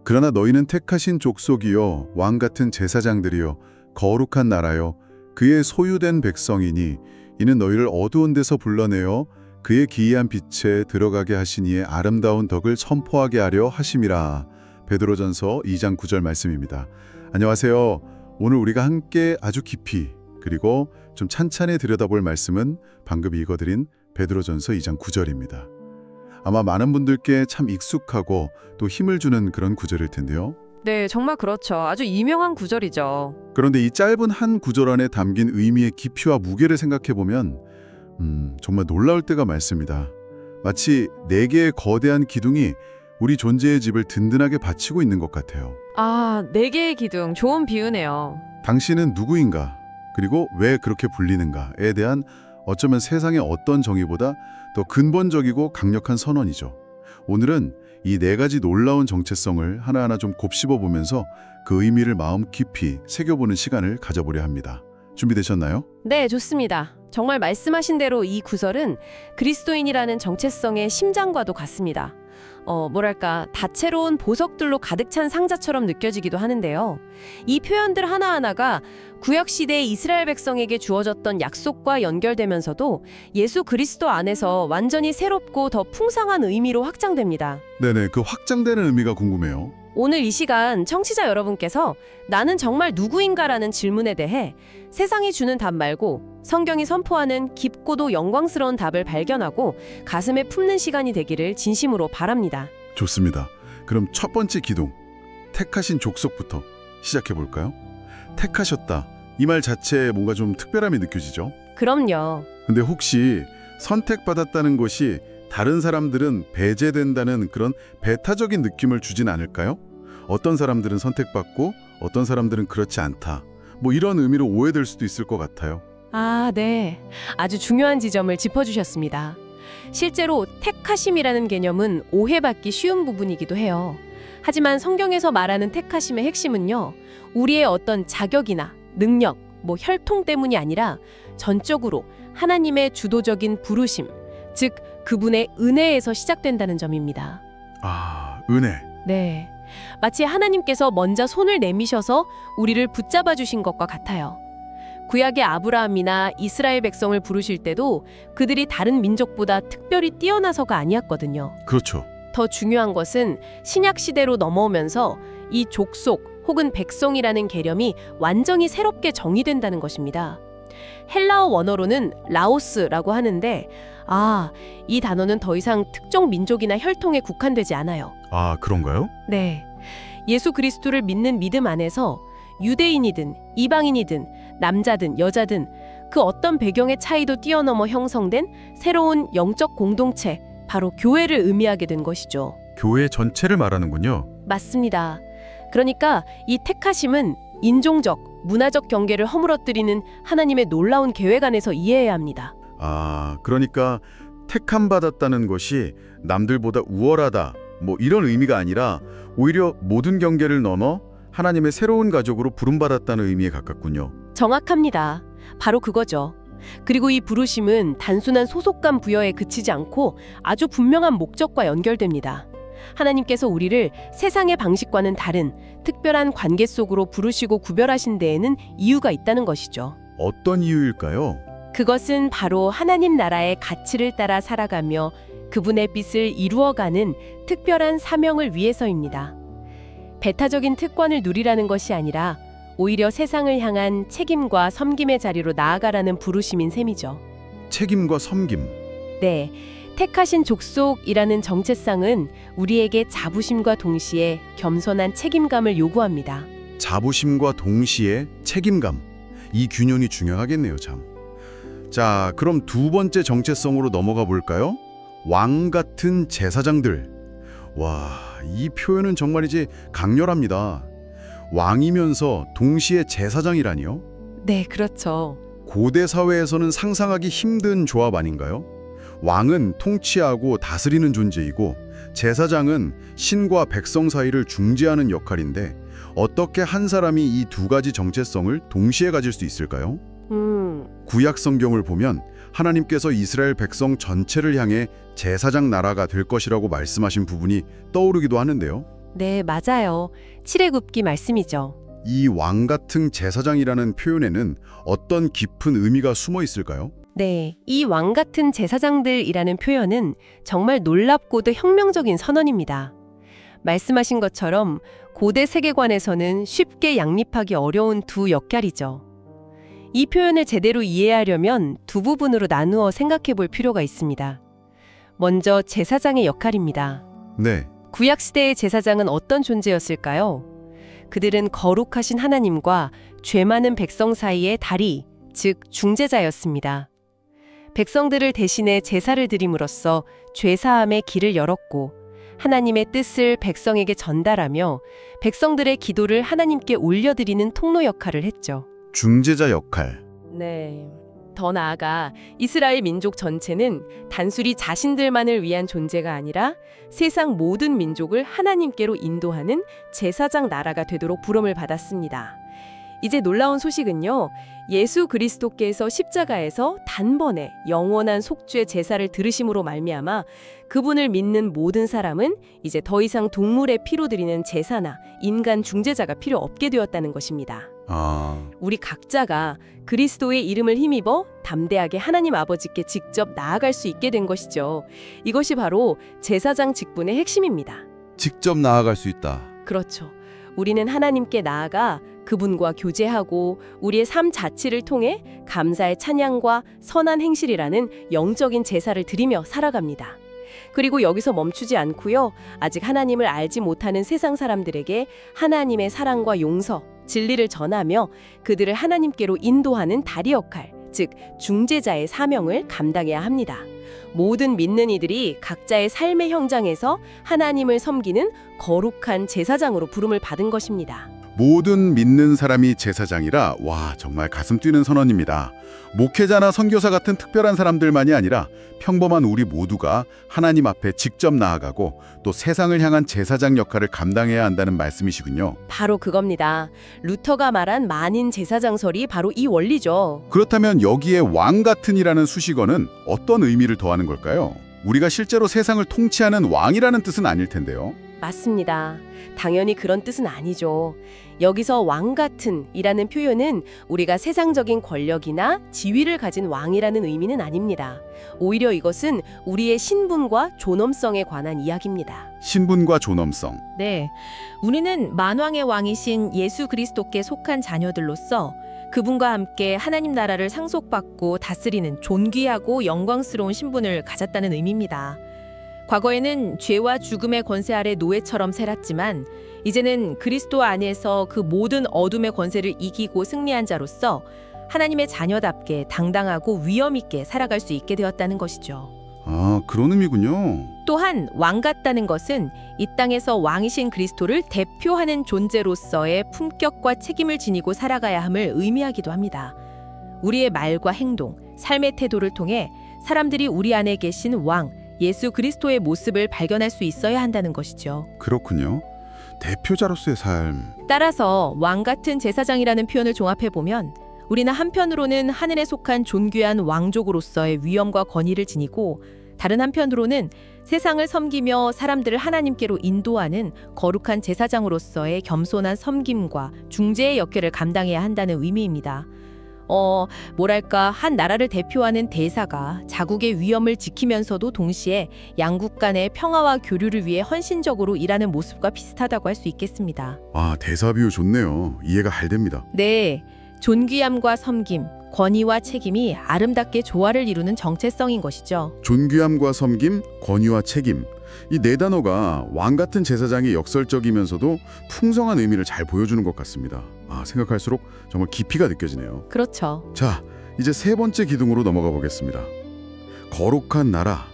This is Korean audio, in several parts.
그러나 너희는 택하신 족속이요 왕 같은 제사장들이요 거룩한 나라요 그의 소유된 백성이니 이는 너희를 어두운 데서 불러내어 그의 기이한 빛에 들어가게 하시니의 아름다운 덕을 선포하게 하려 하심이라. 베드로전서 2장 9절 말씀입니다. 안녕하세요. 오늘 우리가 함께 아주 깊이 그리고 좀 찬찬히 들여다볼 말씀은 방금 읽어드린 베드로전서 2장 9절입니다. 아마 많은 분들께 참 익숙하고 또 힘을 주는 그런 구절일 텐데요. 네, 정말 그렇죠. 아주 유명한 구절이죠. 그런데 이 짧은 한 구절 안에 담긴 의미의 깊이와 무게를 생각해보면 정말 놀라울 때가 많습니다. 마치 4개의 거대한 기둥이 우리 존재의 집을 든든하게 받치고 있는 것 같아요. 아, 4개의 기둥. 좋은 비유네요. 당신은 누구인가? 그리고 왜 그렇게 불리는가에 대한 어쩌면 세상의 어떤 정의보다 더 근본적이고 강력한 선언이죠. 오늘은 이 4가지 놀라운 정체성을 하나하나 좀 곱씹어 보면서 그 의미를 마음 깊이 새겨보는 시간을 가져보려 합니다. 준비되셨나요? 네, 좋습니다. 정말 말씀하신 대로 이 구절은 그리스도인이라는 정체성의 심장과도 같습니다. 뭐랄까 다채로운 보석들로 가득 찬 상자처럼 느껴지기도 하는데요. 이 표현들 하나하나가 구약시대의 이스라엘 백성에게 주어졌던 약속과 연결되면서도 예수 그리스도 안에서 완전히 새롭고 더 풍성한 의미로 확장됩니다. 네네, 그 확장되는 의미가 궁금해요. 오늘 이 시간 청취자 여러분께서 나는 정말 누구인가라는 질문에 대해 세상이 주는 답 말고 성경이 선포하는 깊고도 영광스러운 답을 발견하고 가슴에 품는 시간이 되기를 진심으로 바랍니다. 좋습니다. 그럼 첫 번째 기둥, 택하신 족속부터 시작해 볼까요? 택하셨다. 이 말 자체에 뭔가 좀 특별함이 느껴지죠? 그럼요. 근데 혹시 선택받았다는 것이 다른 사람들은 배제된다는 그런 배타적인 느낌을 주진 않을까요? 어떤 사람들은 선택받고 어떤 사람들은 그렇지 않다. 뭐 이런 의미로 오해될 수도 있을 것 같아요. 아, 네. 아주 중요한 지점을 짚어주셨습니다. 실제로 택하심이라는 개념은 오해받기 쉬운 부분이기도 해요. 하지만 성경에서 말하는 택하심의 핵심은요, 우리의 어떤 자격이나 능력, 혈통 때문이 아니라 전적으로 하나님의 주도적인 부르심, 즉 그분의 은혜에서 시작된다는 점입니다. 아, 은혜. 네. 마치 하나님께서 먼저 손을 내미셔서 우리를 붙잡아 주신 것과 같아요. 구약의 아브라함이나 이스라엘 백성을 부르실 때도 그들이 다른 민족보다 특별히 뛰어나서가 아니었거든요. 그렇죠. 더 중요한 것은 신약 시대로 넘어오면서 이 족속 혹은 백성이라는 개념이 완전히 새롭게 정의된다는 것입니다. 헬라어 원어로는 라오스라고 하는데 이 단어는 더 이상 특정 민족이나 혈통에 국한되지 않아요. 아, 그런가요? 네. 예수 그리스도를 믿는 믿음 안에서 유대인이든 이방인이든 남자든 여자든 그 어떤 배경의 차이도 뛰어넘어 형성된 새로운 영적 공동체, 바로 교회를 의미하게 된 것이죠. 교회 전체를 말하는군요. 맞습니다. 그러니까 이 택하심은 인종적, 문화적 경계를 허물어뜨리는 하나님의 놀라운 계획 안에서 이해해야 합니다. 아, 그러니까 택함 받았다는 것이 남들보다 우월하다 이런 의미가 아니라 오히려 모든 경계를 넘어 하나님의 새로운 가족으로 부름받았다는 의미에 가깝군요. 정확합니다. 바로 그거죠. 그리고 이 부르심은 단순한 소속감 부여에 그치지 않고 아주 분명한 목적과 연결됩니다. 하나님께서 우리를 세상의 방식과는 다른 특별한 관계 속으로 부르시고 구별하신 데에는 이유가 있다는 것이죠. 어떤 이유일까요? 그것은 바로 하나님 나라의 가치를 따라 살아가며 그분의 뜻을 이루어가는 특별한 사명을 위해서입니다. 배타적인 특권을 누리라는 것이 아니라 오히려 세상을 향한 책임과 섬김의 자리로 나아가라는 부르심인 셈이죠. 책임과 섬김. 네, 택하신 족속이라는 정체성은 우리에게 자부심과 동시에 겸손한 책임감을 요구합니다. 자부심과 동시에 책임감. 이 균형이 중요하겠네요, 참. 자, 그럼 두 번째 정체성으로 넘어가 볼까요? 왕 같은 제사장들. 와, 이 표현은 정말이지 강렬합니다. 왕이면서 동시에 제사장이라니요? 네, 그렇죠. 고대 사회에서는 상상하기 힘든 조합 아닌가요? 왕은 통치하고 다스리는 존재이고 제사장은 신과 백성 사이를 중재하는 역할인데 어떻게 한 사람이 이 두 가지 정체성을 동시에 가질 수 있을까요? 구약 성경을 보면 하나님께서 이스라엘 백성 전체를 향해 제사장 나라가 될 것이라고 말씀하신 부분이 떠오르기도 하는데요. 네, 맞아요. 칠해굽기 말씀이죠. 이 왕 같은 제사장이라는 표현에는 어떤 깊은 의미가 숨어 있을까요? 네, 이 왕 같은 제사장들이라는 표현은 정말 놀랍고도 혁명적인 선언입니다. 말씀하신 것처럼 고대 세계관에서는 쉽게 양립하기 어려운 두 역할이죠. 이 표현을 제대로 이해하려면 두 부분으로 나누어 생각해 볼 필요가 있습니다. 먼저 제사장의 역할입니다. 네, 구약시대의 제사장은 어떤 존재였을까요? 그들은 거룩하신 하나님과 죄 많은 백성 사이의 다리, 즉 중재자였습니다. 백성들을 대신해 제사를 드림으로써 죄사함의 길을 열었고 하나님의 뜻을 백성에게 전달하며 백성들의 기도를 하나님께 올려드리는 통로 역할을 했죠. 중재자 역할. 네. 더 나아가 이스라엘 민족 전체는 단순히 자신들만을 위한 존재가 아니라 세상 모든 민족을 하나님께로 인도하는 제사장 나라가 되도록 부름을 받았습니다. 이제 놀라운 소식은요. 예수 그리스도께서 십자가에서 단번에 영원한 속죄 제사를 들으심으로 말미암아 그분을 믿는 모든 사람은 이제 더 이상 동물의 피로 드리는 제사나 인간 중재자가 필요 없게 되었다는 것입니다. 우리 각자가 그리스도의 이름을 힘입어 담대하게 하나님 아버지께 직접 나아갈 수 있게 된 것이죠. 이것이 바로 제사장 직분의 핵심입니다. 직접 나아갈 수 있다. 그렇죠. 우리는 하나님께 나아가 그분과 교제하고 우리의 삶 자체를 통해 감사의 찬양과 선한 행실이라는 영적인 제사를 드리며 살아갑니다. 그리고 여기서 멈추지 않고요. 아직 하나님을 알지 못하는 세상 사람들에게 하나님의 사랑과 용서, 진리를 전하며 그들을 하나님께로 인도하는 다리 역할, 즉 중재자의 사명을 감당해야 합니다. 모든 믿는 이들이 각자의 삶의 현장에서 하나님을 섬기는 거룩한 제사장으로 부름을 받은 것입니다. 모든 믿는 사람이 제사장이라 와 정말 가슴 뛰는 선언입니다. 목회자나 선교사 같은 특별한 사람들만이 아니라 평범한 우리 모두가 하나님 앞에 직접 나아가고 또 세상을 향한 제사장 역할을 감당해야 한다는 말씀이시군요. 바로 그겁니다. 루터가 말한 만인 제사장설이 바로 이 원리죠. 그렇다면 여기에 왕 같은이라는 수식어는 어떤 의미를 더하는 걸까요? 우리가 실제로 세상을 통치하는 왕이라는 뜻은 아닐 텐데요. 맞습니다. 당연히 그런 뜻은 아니죠. 여기서 왕 같은 이라는 표현은 우리가 세상적인 권력이나 지위를 가진 왕이라는 의미는 아닙니다. 오히려 이것은 우리의 신분과 존엄성에 관한 이야기입니다. 신분과 존엄성. 네, 우리는 만왕의 왕이신 예수 그리스도께 속한 자녀들로서 그분과 함께 하나님 나라를 상속받고 다스리는 존귀하고 영광스러운 신분을 가졌다는 의미입니다. 과거에는 죄와 죽음의 권세 아래 노예처럼 살았지만 이제는 그리스도 안에서 그 모든 어둠의 권세를 이기고 승리한 자로서 하나님의 자녀답게 당당하고 위엄 있게 살아갈 수 있게 되었다는 것이죠. 아, 그런 의미군요. 또한 왕 같다는 것은 이 땅에서 왕이신 그리스도를 대표하는 존재로서의 품격과 책임을 지니고 살아가야 함을 의미하기도 합니다. 우리의 말과 행동, 삶의 태도를 통해 사람들이 우리 안에 계신 왕, 예수 그리스도의 모습을 발견할 수 있어야 한다는 것이죠. 그렇군요. 대표자로서의 삶. 따라서 왕 같은 제사장이라는 표현을 종합해보면 우리는 한편으로는 하늘에 속한 존귀한 왕족으로서의 위엄과 권위를 지니고 다른 한편으로는 세상을 섬기며 사람들을 하나님께로 인도하는 거룩한 제사장으로서의 겸손한 섬김과 중재의 역할을 감당해야 한다는 의미입니다. 뭐랄까 한 나라를 대표하는 대사가 자국의 위엄을 지키면서도 동시에 양국 간의 평화와 교류를 위해 헌신적으로 일하는 모습과 비슷하다고 할 수 있겠습니다. 아, 대사 비유 좋네요. 이해가 잘 됩니다. 네, 존귀함과 섬김, 권위와 책임이 아름답게 조화를 이루는 정체성인 것이죠. 존귀함과 섬김, 권위와 책임. 이 네 단어가 왕 같은 제사장이 역설적이면서도 풍성한 의미를 잘 보여주는 것 같습니다. 아, 생각할수록 정말 깊이가 느껴지네요. 그렇죠. 자, 이제 세 번째 기둥으로 넘어가 보겠습니다. 거룩한 나라.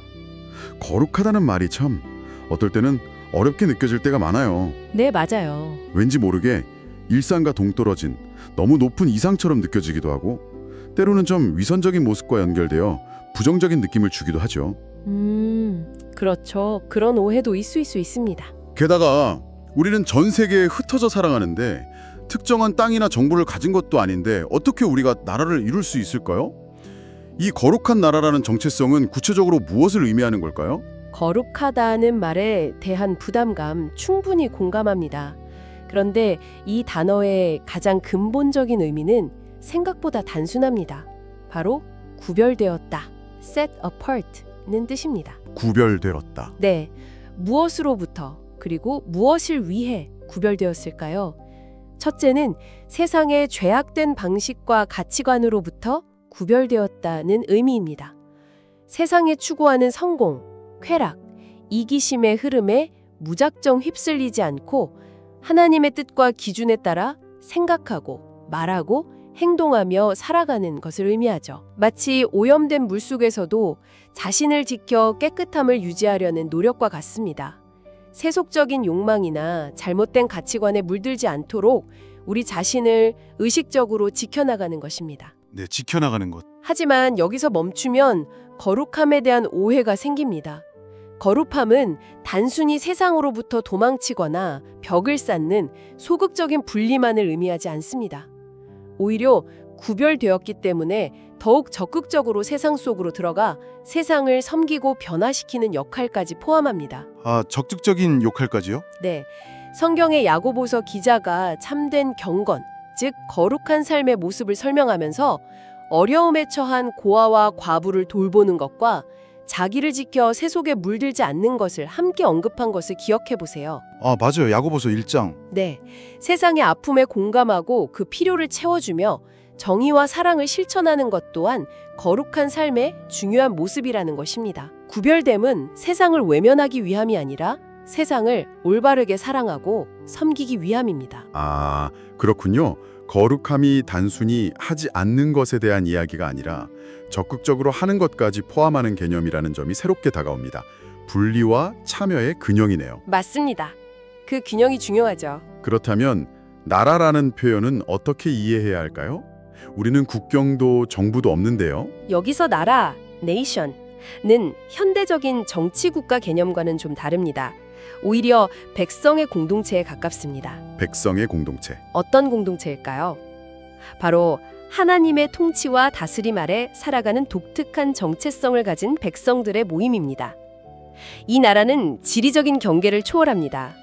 거룩하다는 말이 참 어떨 때는 어렵게 느껴질 때가 많아요. 네, 맞아요. 왠지 모르게 일상과 동떨어진 너무 높은 이상처럼 느껴지기도 하고 때로는 좀 위선적인 모습과 연결되어 부정적인 느낌을 주기도 하죠. 그렇죠. 그런 오해도 있을 수 있습니다. 게다가 우리는 전 세계에 흩어져 살아가는데 특정한 땅이나 정보를 가진 것도 아닌데 어떻게 우리가 나라를 이룰 수 있을까요? 이 거룩한 나라라는 정체성은 구체적으로 무엇을 의미하는 걸까요? 거룩하다는 말에 대한 부담감 충분히 공감합니다. 그런데 이 단어의 가장 근본적인 의미는 생각보다 단순합니다. 바로 구별되었다, set apart는 뜻입니다. 구별되었다. 네, 무엇으로부터 그리고 무엇을 위해 구별되었을까요? 첫째는 세상의 죄악된 방식과 가치관으로부터 구별되었다는 의미입니다. 세상에 추구하는 성공, 쾌락, 이기심의 흐름에 무작정 휩쓸리지 않고 하나님의 뜻과 기준에 따라 생각하고 말하고 행동하며 살아가는 것을 의미하죠. 마치 오염된 물속에서도 자신을 지켜 깨끗함을 유지하려는 노력과 같습니다. 세속적인 욕망이나 잘못된 가치관에 물들지 않도록 우리 자신을 의식적으로 지켜나가는 것입니다. 네, 지켜나가는 것. 하지만 여기서 멈추면 거룩함에 대한 오해가 생깁니다. 거룩함은 단순히 세상으로부터 도망치거나 벽을 쌓는 소극적인 분리만을 의미하지 않습니다. 오히려 구별되었기 때문에 더욱 적극적으로 세상 속으로 들어가 세상을 섬기고 변화시키는 역할까지 포함합니다. 아, 적극적인 역할까지요? 네, 성경의 야고보서 기자가 참된 경건, 즉 거룩한 삶의 모습을 설명하면서 어려움에 처한 고아와 과부를 돌보는 것과 자기를 지켜 세속에 물들지 않는 것을 함께 언급한 것을 기억해 보세요. 아, 맞아요. 야고보서 1장. 네, 세상의 아픔에 공감하고 그 필요를 채워주며 정의와 사랑을 실천하는 것 또한 거룩한 삶의 중요한 모습이라는 것입니다. 구별됨은 세상을 외면하기 위함이 아니라 세상을 올바르게 사랑하고 섬기기 위함입니다. 아, 그렇군요. 거룩함이 단순히 하지 않는 것에 대한 이야기가 아니라 적극적으로 하는 것까지 포함하는 개념이라는 점이 새롭게 다가옵니다. 분리와 참여의 균형이네요. 맞습니다. 그 균형이 중요하죠. 그렇다면 나라라는 표현은 어떻게 이해해야 할까요? 우리는 국경도 정부도 없는데요. 여기서 나라, nation는 현대적인 정치국가 개념과는 좀 다릅니다. 오히려 백성의 공동체에 가깝습니다. 백성의 공동체. 어떤 공동체일까요? 바로 하나님의 통치와 다스림 아래 살아가는 독특한 정체성을 가진 백성들의 모임입니다. 이 나라는 지리적인 경계를 초월합니다.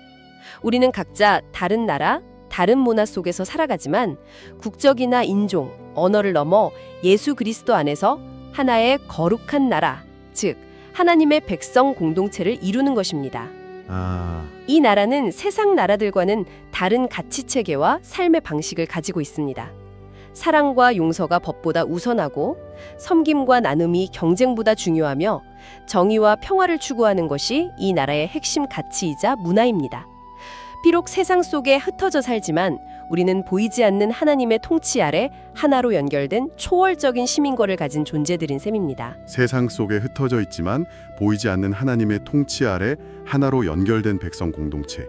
우리는 각자 다른 나라, 다른 문화 속에서 살아가지만 국적이나 인종, 언어를 넘어 예수 그리스도 안에서 하나의 거룩한 나라, 즉 하나님의 백성 공동체를 이루는 것입니다. 이 나라는 세상 나라들과는 다른 가치체계와 삶의 방식을 가지고 있습니다. 사랑과 용서가 법보다 우선하고 섬김과 나눔이 경쟁보다 중요하며 정의와 평화를 추구하는 것이 이 나라의 핵심 가치이자 문화입니다. 비록 세상 속에 흩어져 살지만 우리는 보이지 않는 하나님의 통치 아래 하나로 연결된 초월적인 시민권을 가진 존재들인 셈입니다. 세상 속에 흩어져 있지만 보이지 않는 하나님의 통치 아래 하나로 연결된 백성 공동체.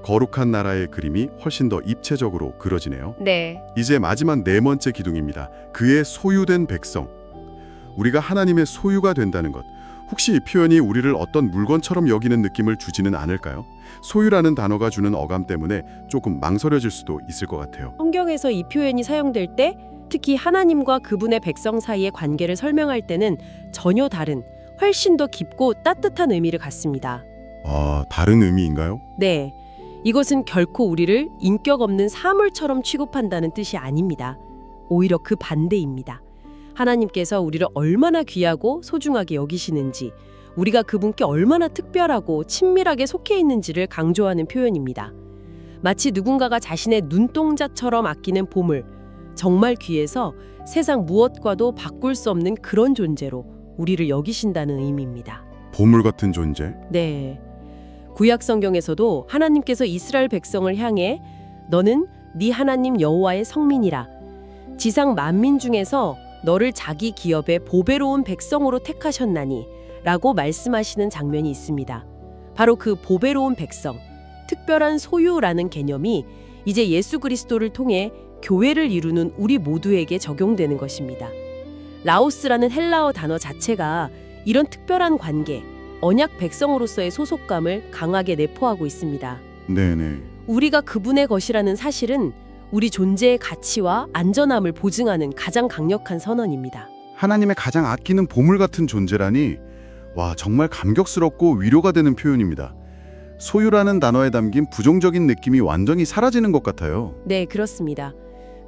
거룩한 나라의 그림이 훨씬 더 입체적으로 그려지네요. 네. 이제 마지막 네 번째 기둥입니다. 그의 소유된 백성. 우리가 하나님의 소유가 된다는 것. 혹시 이 표현이 우리를 어떤 물건처럼 여기는 느낌을 주지는 않을까요? 소유라는 단어가 주는 어감 때문에 조금 망설여질 수도 있을 것 같아요. 성경에서 이 표현이 사용될 때 특히 하나님과 그분의 백성 사이의 관계를 설명할 때는 전혀 다른, 훨씬 더 깊고 따뜻한 의미를 갖습니다. 다른 의미인가요? 네. 이것은 결코 우리를 인격 없는 사물처럼 취급한다는 뜻이 아닙니다. 오히려 그 반대입니다. 하나님께서 우리를 얼마나 귀하고 소중하게 여기시는지, 우리가 그분께 얼마나 특별하고 친밀하게 속해 있는지를 강조하는 표현입니다. 마치 누군가가 자신의 눈동자처럼 아끼는 보물, 정말 귀해서 세상 무엇과도 바꿀 수 없는 그런 존재로 우리를 여기신다는 의미입니다. 보물 같은 존재? 네. 구약 성경에서도 하나님께서 이스라엘 백성을 향해 너는 네 하나님 여호와의 성민이라, 지상 만민 중에서 너를 자기 기업의 보배로운 백성으로 택하셨나니 라고 말씀하시는 장면이 있습니다. 바로 그 보배로운 백성, 특별한 소유라는 개념이 이제 예수 그리스도를 통해 교회를 이루는 우리 모두에게 적용되는 것입니다. 라오스라는 헬라어 단어 자체가 이런 특별한 관계, 언약 백성으로서의 소속감을 강하게 내포하고 있습니다. 네네. 우리가 그분의 것이라는 사실은 우리 존재의 가치와 안전함을 보증하는 가장 강력한 선언입니다. 하나님의 가장 아끼는 보물 같은 존재라니 와, 정말 감격스럽고 위로가 되는 표현입니다. 소유라는 단어에 담긴 부정적인 느낌이 완전히 사라지는 것 같아요. 네, 그렇습니다.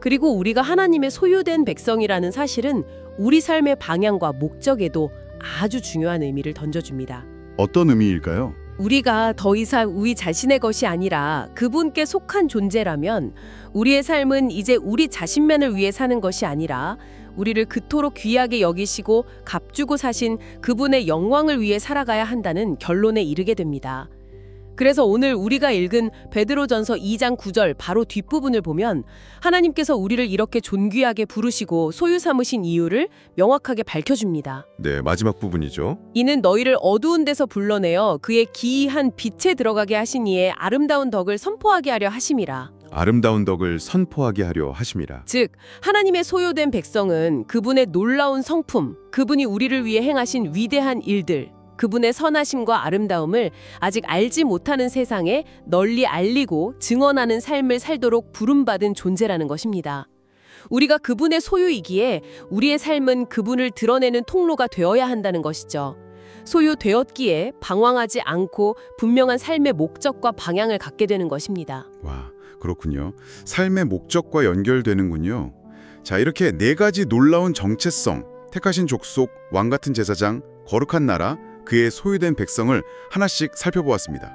그리고 우리가 하나님의 소유된 백성이라는 사실은 우리 삶의 방향과 목적에도 아주 중요한 의미를 던져줍니다. 어떤 의미일까요? 우리가 더 이상 우리 자신의 것이 아니라 그분께 속한 존재라면 우리의 삶은 이제 우리 자신만을 위해 사는 것이 아니라 우리를 그토록 귀하게 여기시고 값주고 사신 그분의 영광을 위해 살아가야 한다는 결론에 이르게 됩니다. 그래서 오늘 우리가 읽은 베드로전서 2장 9절 바로 뒷부분을 보면 하나님께서 우리를 이렇게 존귀하게 부르시고 소유 삼으신 이유를 명확하게 밝혀줍니다. 네, 마지막 부분이죠. 이는 너희를 어두운 데서 불러내어 그의 기이한 빛에 들어가게 하신 이의 아름다운 덕을 선포하게 하려 하심이라. 아름다운 덕을 선포하게 하려 하심이라. 즉 하나님의 소유된 백성은 그분의 놀라운 성품, 그분이 우리를 위해 행하신 위대한 일들, 그분의 선하심과 아름다움을 아직 알지 못하는 세상에 널리 알리고 증언하는 삶을 살도록 부름받은 존재라는 것입니다. 우리가 그분의 소유이기에 우리의 삶은 그분을 드러내는 통로가 되어야 한다는 것이죠. 소유되었기에 방황하지 않고 분명한 삶의 목적과 방향을 갖게 되는 것입니다. 와, 그렇군요. 삶의 목적과 연결되는군요. 자, 이렇게 네 가지 놀라운 정체성, 택하신 족속, 왕 같은 제사장, 거룩한 나라, 그의 소유된 백성을 하나씩 살펴보았습니다.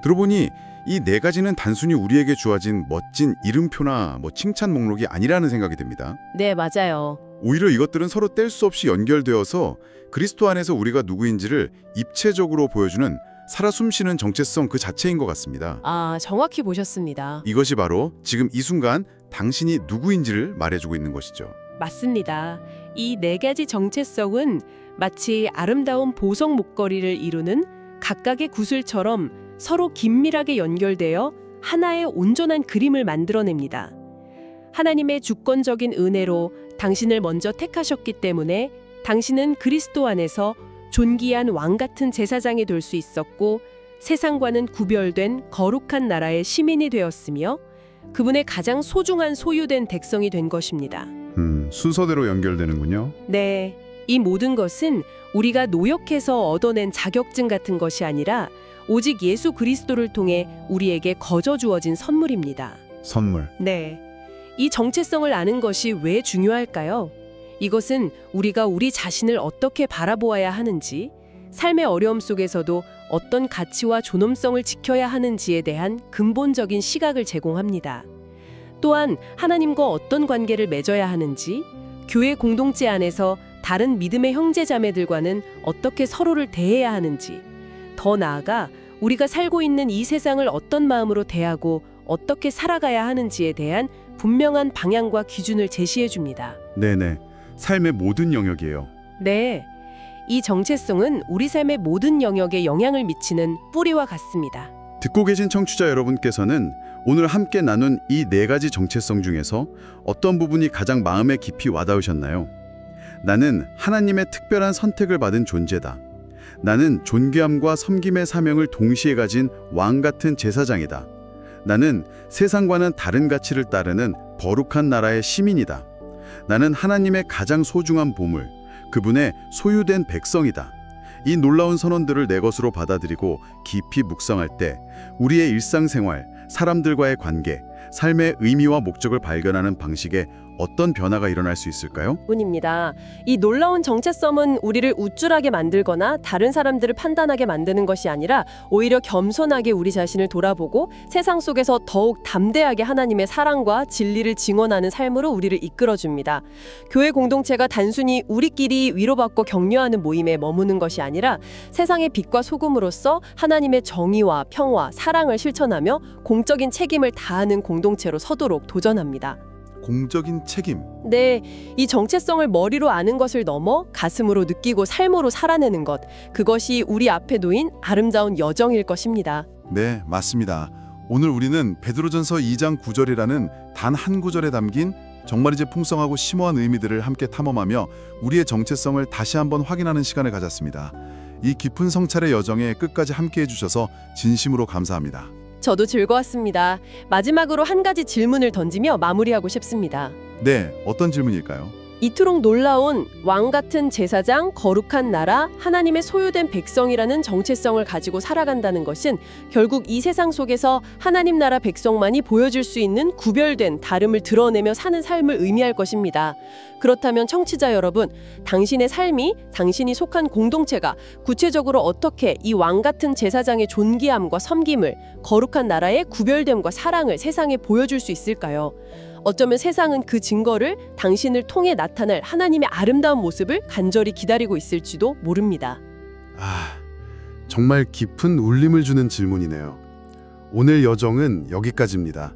들어보니 이 네 가지는 단순히 우리에게 주어진 멋진 이름표나 칭찬 목록이 아니라는 생각이 듭니다. 네, 맞아요. 오히려 이것들은 서로 뗄 수 없이 연결되어서 그리스도 안에서 우리가 누구인지를 입체적으로 보여주는 살아 숨쉬는 정체성 그 자체인 것 같습니다. 아, 정확히 보셨습니다. 이것이 바로 지금 이 순간 당신이 누구인지를 말해주고 있는 것이죠. 맞습니다. 이 네 가지 정체성은 마치 아름다운 보석 목걸이를 이루는 각각의 구슬처럼 서로 긴밀하게 연결되어 하나의 온전한 그림을 만들어냅니다. 하나님의 주권적인 은혜로 당신을 먼저 택하셨기 때문에 당신은 그리스도 안에서 존귀한 왕 같은 제사장이 될 수 있었고 세상과는 구별된 거룩한 나라의 시민이 되었으며 그분의 가장 소중한 소유된 백성이 된 것입니다. 순서대로 연결되는군요. 네, 이 모든 것은 우리가 노력해서 얻어낸 자격증 같은 것이 아니라 오직 예수 그리스도를 통해 우리에게 거저 주어진 선물입니다. 선물. 네, 이 정체성을 아는 것이 왜 중요할까요? 이것은 우리가 우리 자신을 어떻게 바라보아야 하는지, 삶의 어려움 속에서도 어떤 가치와 존엄성을 지켜야 하는지에 대한 근본적인 시각을 제공합니다. 또한 하나님과 어떤 관계를 맺어야 하는지, 교회 공동체 안에서 다른 믿음의 형제자매들과는 어떻게 서로를 대해야 하는지, 더 나아가 우리가 살고 있는 이 세상을 어떤 마음으로 대하고 어떻게 살아가야 하는지에 대한 분명한 방향과 기준을 제시해 줍니다. 네네. 삶의 모든 영역이에요. 네, 이 정체성은 우리 삶의 모든 영역에 영향을 미치는 뿌리와 같습니다. 듣고 계신 청취자 여러분께서는 오늘 함께 나눈 이 네 가지 정체성 중에서 어떤 부분이 가장 마음에 깊이 와닿으셨나요? 나는 하나님의 특별한 선택을 받은 존재다. 나는 존귀함과 섬김의 사명을 동시에 가진 왕 같은 제사장이다. 나는 세상과는 다른 가치를 따르는 거룩한 나라의 시민이다. 나는 하나님의 가장 소중한 보물, 그분의 소유된 백성이다. 이 놀라운 선언들을 내 것으로 받아들이고 깊이 묵상할 때 우리의 일상생활, 사람들과의 관계, 삶의 의미와 목적을 발견하는 방식에 어떤 변화가 일어날 수 있을까요? 뿐입니다. 이 놀라운 정체성은 우리를 우쭐하게 만들거나 다른 사람들을 판단하게 만드는 것이 아니라 오히려 겸손하게 우리 자신을 돌아보고 세상 속에서 더욱 담대하게 하나님의 사랑과 진리를 증언하는 삶으로 우리를 이끌어줍니다. 교회 공동체가 단순히 우리끼리 위로받고 격려하는 모임에 머무는 것이 아니라 세상의 빛과 소금으로서 하나님의 정의와 평화, 사랑을 실천하며 공적인 책임을 다하는 공동체로 서도록 도전합니다. 공적인 책임. 네, 이 정체성을 머리로 아는 것을 넘어 가슴으로 느끼고 삶으로 살아내는 것, 그것이 우리 앞에 놓인 아름다운 여정일 것입니다. 네, 맞습니다. 오늘 우리는 베드로전서 2장 9절이라는 단 한 구절에 담긴 정말 이제 풍성하고 심오한 의미들을 함께 탐험하며 우리의 정체성을 다시 한번 확인하는 시간을 가졌습니다. 이 깊은 성찰의 여정에 끝까지 함께해 주셔서 진심으로 감사합니다. 저도 즐거웠습니다. 마지막으로 한 가지 질문을 던지며 마무리하고 싶습니다. 네, 어떤 질문일까요? 이토록 놀라운 왕 같은 제사장, 거룩한 나라, 하나님의 소유된 백성이라는 정체성을 가지고 살아간다는 것은 결국 이 세상 속에서 하나님 나라 백성만이 보여줄 수 있는 구별된 다름을 드러내며 사는 삶을 의미할 것입니다. 그렇다면 청취자 여러분, 당신의 삶이, 당신이 속한 공동체가 구체적으로 어떻게 이 왕 같은 제사장의 존귀함과 섬김을, 거룩한 나라의 구별됨과 사랑을 세상에 보여줄 수 있을까요? 어쩌면 세상은 그 증거를 당신을 통해 나타날 하나님의 아름다운 모습을 간절히 기다리고 있을지도 모릅니다. 정말 깊은 울림을 주는 질문이네요. 오늘 여정은 여기까지입니다.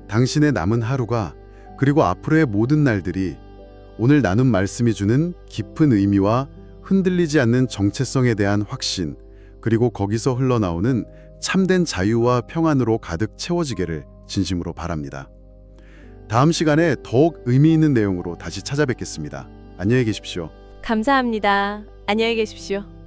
당신의 남은 하루가 그리고 앞으로의 모든 날들이 오늘 나눈 말씀이 주는 깊은 의미와 흔들리지 않는 정체성에 대한 확신, 그리고 거기서 흘러나오는 참된 자유와 평안으로 가득 채워지기를 진심으로 바랍니다. 다음 시간에 더욱 의미 있는 내용으로 다시 찾아뵙겠습니다. 안녕히 계십시오. 감사합니다. 안녕히 계십시오.